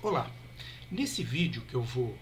Olá, nesse vídeo que eu vou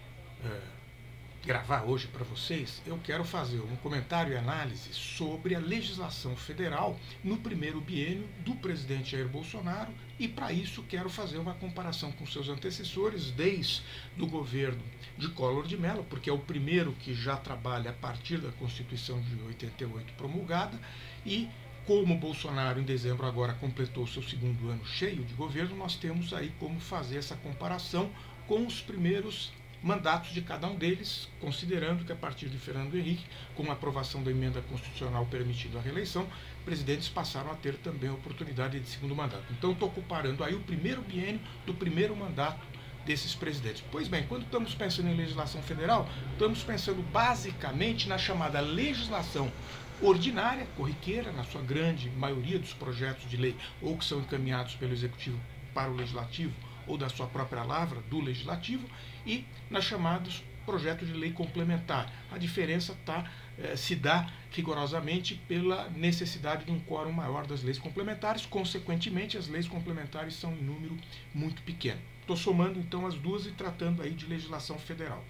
gravar hoje para vocês, eu quero fazer um comentário e análise sobre a legislação federal no primeiro biênio do presidente Jair Bolsonaro e, para isso, quero fazer uma comparação com seus antecessores desde o governo de Collor de Mello, porque é o primeiro que já trabalha a partir da Constituição de 88 promulgada e como Bolsonaro, em dezembro, agora completou seu segundo ano cheio de governo, nós temos aí como fazer essa comparação com os primeiros mandatos de cada um deles, considerando que a partir de Fernando Henrique, com a aprovação da emenda constitucional permitindo a reeleição, presidentes passaram a ter também a oportunidade de segundo mandato. Então estou comparando aí o primeiro biênio do primeiro mandato desses presidentes. Pois bem, quando estamos pensando em legislação federal, estamos pensando basicamente na chamada legislação ordinária, corriqueira, na sua grande maioria dos projetos de lei, ou que são encaminhados pelo Executivo para o Legislativo, ou da sua própria lavra, do Legislativo, e nas chamados projetos de lei complementar. A diferença se dá rigorosamente pela necessidade de um quórum maior das leis complementares, consequentemente as leis complementares são em número muito pequeno. Estou somando então as duas e tratando aí de legislação federal.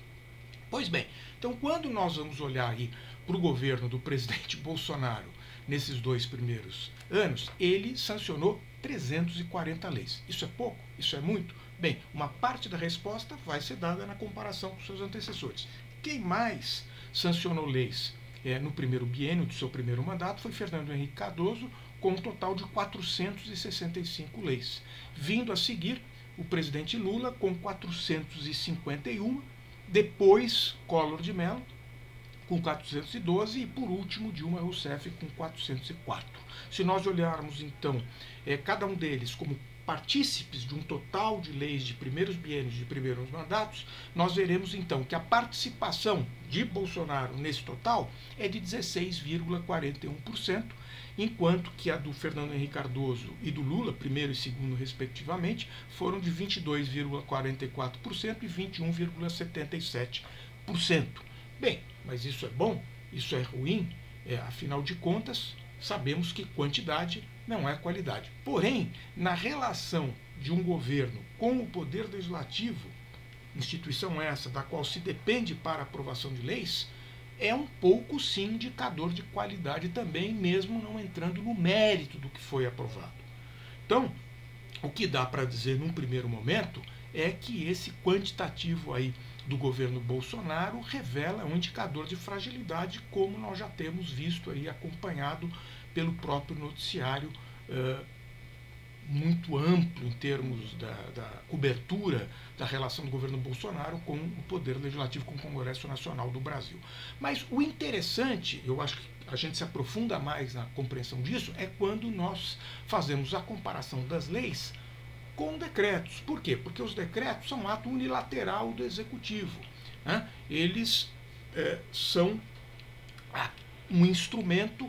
Pois bem, então quando nós vamos olhar aí para o governo do presidente Bolsonaro nesses 2 primeiros anos, ele sancionou 340 leis. Isso é pouco? Isso é muito? Bem, uma parte da resposta vai ser dada na comparação com seus antecessores. Quem mais sancionou leis no primeiro biênio do seu primeiro mandato foi Fernando Henrique Cardoso, com um total de 465 leis. Vindo a seguir, o presidente Lula, com 451, depois Collor de Mello, com 412 e, por último, Dilma Rousseff com 404. Se nós olharmos, então, cada um deles como partícipes de um total de leis de primeiros biênios, de primeiros mandatos, nós veremos, então, que a participação de Bolsonaro nesse total é de 16,41%, enquanto que a do Fernando Henrique Cardoso e do Lula, primeiro e segundo, respectivamente, foram de 22,44% e 21,77%. Bem, mas isso é bom? Isso é ruim? Afinal de contas, sabemos que quantidade não é qualidade. Porém, na relação de um governo com o poder legislativo, instituição essa da qual se depende para a aprovação de leis, é um pouco sim indicador de qualidade também, mesmo não entrando no mérito do que foi aprovado. Então, o que dá para dizer num primeiro momento é que esse quantitativo aí do governo Bolsonaro revela um indicador de fragilidade, como nós já temos visto aí, acompanhado pelo próprio noticiário muito amplo em termos da cobertura da relação do governo Bolsonaro com o poder legislativo, com o Congresso Nacional do Brasil. Mas o interessante, eu acho que a gente se aprofunda mais na compreensão disso, é quando nós fazemos a comparação das leis com decretos. Por quê? Porque os decretos são um ato unilateral do Executivo. Né? Eles são um instrumento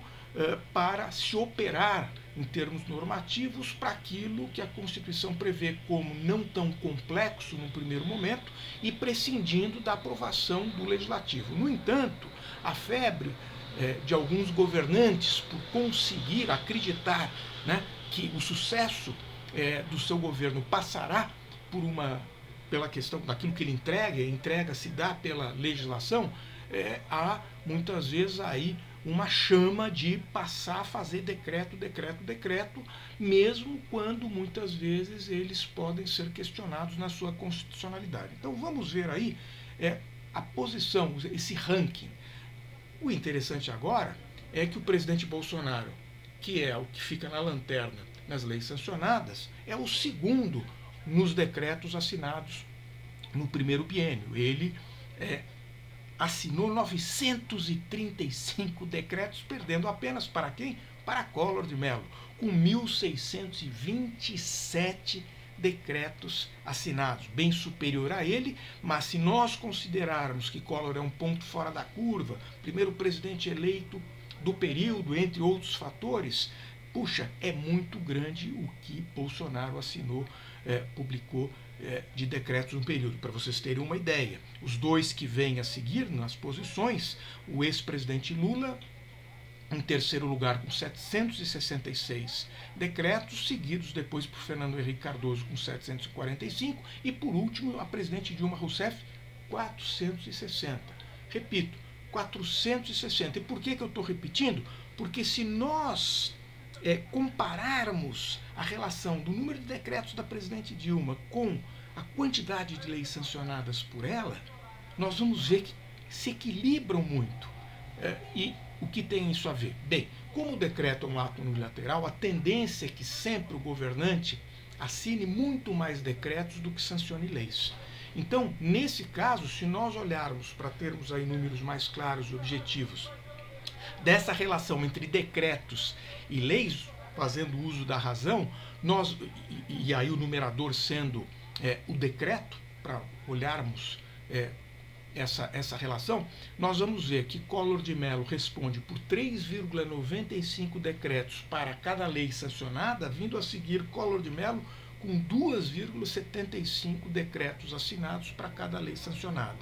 para se operar em termos normativos para aquilo que a Constituição prevê como não tão complexo no primeiro momento e prescindindo da aprovação do Legislativo. No entanto, a febre de alguns governantes por conseguir acreditar, né, que o sucesso do seu governo passará pela questão daquilo que ele entrega se dá pela legislação, há muitas vezes aí uma chama de passar a fazer decreto, mesmo quando muitas vezes eles podem ser questionados na sua constitucionalidade. Então vamos ver aí a posição, esse ranking. O interessante agora é que o presidente Bolsonaro, que é o que fica na lanterna nas leis sancionadas, é o segundo nos decretos assinados no primeiro biênio. Ele assinou 935 decretos, perdendo apenas para quem? Para Collor de Mello, com 1.627 decretos assinados, bem superior a ele, mas se nós considerarmos que Collor é um ponto fora da curva, primeiro presidente eleito do período, entre outros fatores, puxa, é muito grande o que Bolsonaro assinou, publicou de decretos no período. Para vocês terem uma ideia, os dois que vêm a seguir nas posições, o ex-presidente Lula Em terceiro lugar, com 766 decretos, seguidos depois por Fernando Henrique Cardoso, com 745, e por último, a presidente Dilma Rousseff, 460. Repito, 460. E por que eu estou repetindo? Porque se nós compararmos a relação do número de decretos da presidente Dilma com a quantidade de leis sancionadas por ela, nós vamos ver que se equilibram muito. E o que tem isso a ver? Bem, como o decreto é um ato unilateral, a tendência é que sempre o governante assine muito mais decretos do que sancione leis. Então, nesse caso, se nós olharmos para termos aí números mais claros e objetivos dessa relação entre decretos e leis, fazendo uso da razão, e aí o numerador sendo o decreto, para olharmos essa relação, nós vamos ver que Collor de Mello responde por 3,95 decretos para cada lei sancionada, vindo a seguir Collor de Mello com 2,75 decretos assinados para cada lei sancionada.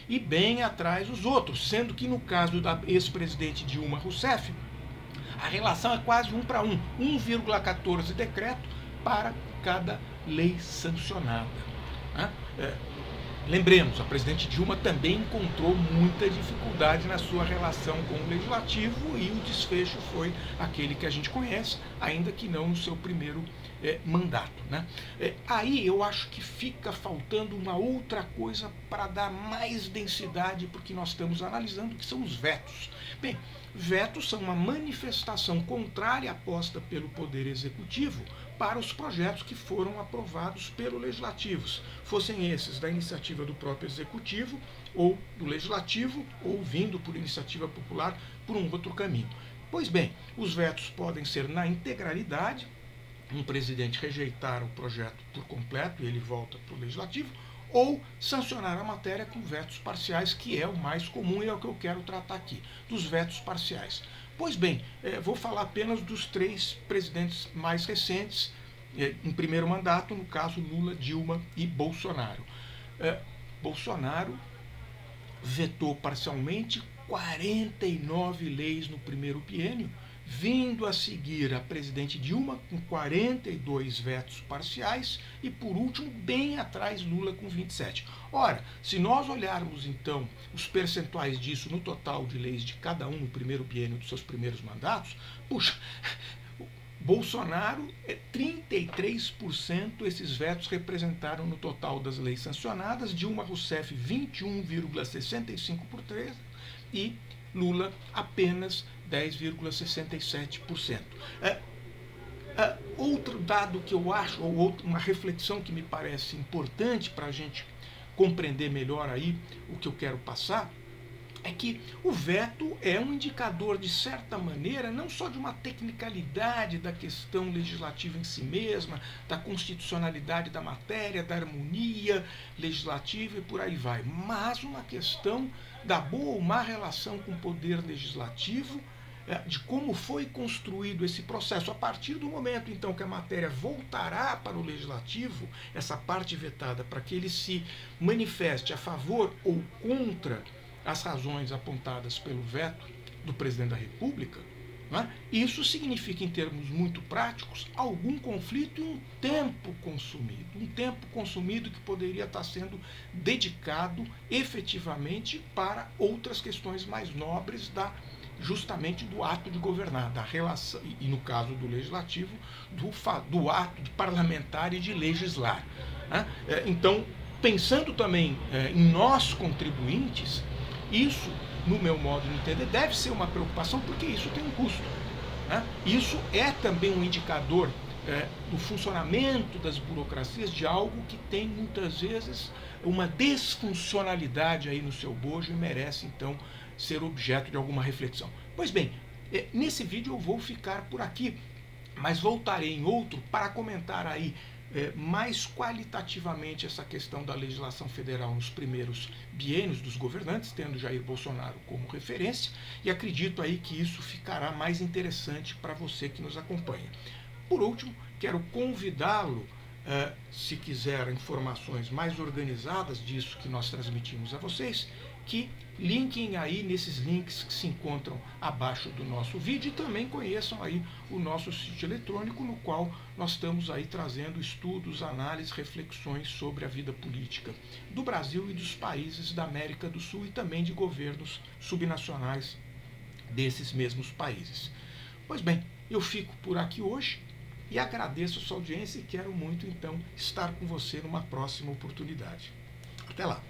E bem atrás os outros, sendo que no caso da ex-presidente Dilma Rousseff, a relação é quase 1 para 1, 1,14 decreto para cada lei sancionada. Lembremos, a presidente Dilma também encontrou muita dificuldade na sua relação com o Legislativo e o desfecho foi aquele que a gente conhece, ainda que não no seu primeiro mandato. Aí eu acho que fica faltando uma outra coisa para dar mais densidade para o que nós estamos analisando, que são os vetos. Bem, vetos são uma manifestação contrária posta pelo Poder Executivo para os projetos que foram aprovados pelo Legislativo, fossem esses da iniciativa do próprio Executivo ou do Legislativo, ou vindo por iniciativa popular por um outro caminho. Pois bem, os vetos podem ser na integralidade, um presidente rejeitar o projeto por completo e ele volta para o Legislativo, ou sancionar a matéria com vetos parciais, que é o mais comum e é o que eu quero tratar aqui, dos vetos parciais. Pois bem, vou falar apenas dos 3 presidentes mais recentes, em primeiro mandato, no caso Lula, Dilma e Bolsonaro. Bolsonaro vetou parcialmente 49 leis no primeiro biênio, vindo a seguir a presidente Dilma com 42 vetos parciais e, por último, bem atrás Lula com 27. Ora, se nós olharmos, então, os percentuais disso no total de leis de cada um no primeiro biênio dos seus primeiros mandatos, puxa, Bolsonaro, 33% esses vetos representaram no total das leis sancionadas, Dilma Rousseff 21,65% e Lula apenas 10,67%. Outro dado que eu acho, ou uma reflexão que me parece importante para a gente compreender melhor aí o que eu quero passar, é que o veto é um indicador, de certa maneira, não só de uma tecnicalidade da questão legislativa em si mesma, da constitucionalidade da matéria, da harmonia legislativa e por aí vai, mas uma questão da boa ou má relação com o poder legislativo, de como foi construído esse processo. A partir do momento, então, que a matéria voltará para o Legislativo, essa parte vetada, para que ele se manifeste a favor ou contra as razões apontadas pelo veto do presidente da República, isso significa, em termos muito práticos, algum conflito e um tempo consumido que poderia estar sendo dedicado efetivamente para outras questões mais nobres justamente do ato de governar, da relação, e no caso do legislativo, do ato de parlamentar e de legislar. Então, pensando também em nós contribuintes, isso, no meu modo de entender, deve ser uma preocupação, porque isso tem um custo. Isso é também um indicador do funcionamento das burocracias, de algo que tem muitas vezes uma desfuncionalidade aí no seu bojo e merece então ser objeto de alguma reflexão. Pois bem, nesse vídeo eu vou ficar por aqui, mas voltarei em outro para comentar aí mais qualitativamente essa questão da legislação federal nos primeiros biênios dos governantes, tendo Jair Bolsonaro como referência, e acredito aí que isso ficará mais interessante para você que nos acompanha. Por último, quero convidá-lo, se quiser informações mais organizadas disso que nós transmitimos a vocês, que linkem aí nesses links que se encontram abaixo do nosso vídeo e também conheçam aí o nosso sítio eletrônico, no qual nós estamos aí trazendo estudos, análises, reflexões sobre a vida política do Brasil e dos países da América do Sul e também de governos subnacionais desses mesmos países. Pois bem, eu fico por aqui hoje e agradeço a sua audiência e quero muito então estar com você numa próxima oportunidade. Até lá!